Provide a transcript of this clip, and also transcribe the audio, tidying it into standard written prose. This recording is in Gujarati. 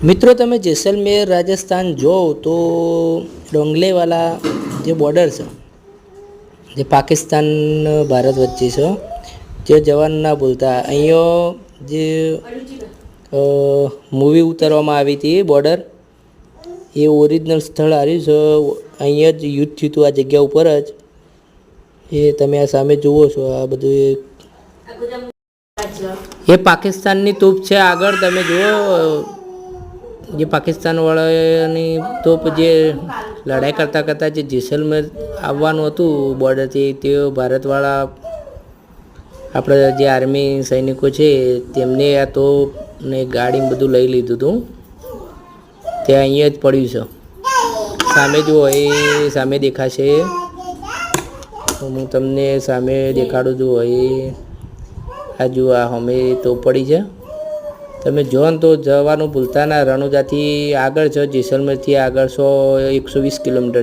મિત્રો તમે જેસલમેર રાજસ્થાન જો તો ડોંગલેવાલા જે બોર્ડર છે જે પાકિસ્તાન ભારત વચ્ચે છે જે જવાનું ના ભૂલતા. અહીંયા જે મૂવી ઉતારવામાં આવી હતી બોર્ડર એ ઓરિજિનલ સ્થળ આવ્યું છે. અહીંયા જ યુદ્ધ થયું હતું આ જગ્યા ઉપર જ. એ તમે આ સામે જુઓ છો આ બધું એ પાકિસ્તાનની તોપ છે. આગળ તમે જુઓ જે પાકિસ્તાનવાળાની તોપ જે લડાઈ કરતાં કરતાં જે જેસલમેર આવવાનું હતું બોર્ડરથી તે ભારતવાળા આપણા જે આર્મી સૈનિકો છે તેમને આ તોપને ગાડી બધું લઈ લીધું હતું. તે અહીંયા જ પડ્યું છે. સામે જુઓ એ સામે દેખાશે. હું તમને સામે દેખાડું છું. એ આ જુઓ આ અમે તોપ પડી છે. તમે જો ને તો જવાનું ભૂલતા ના. રણુજાથી આગળ છે, જેસલમેરથી આગળ 120 કિલોમીટર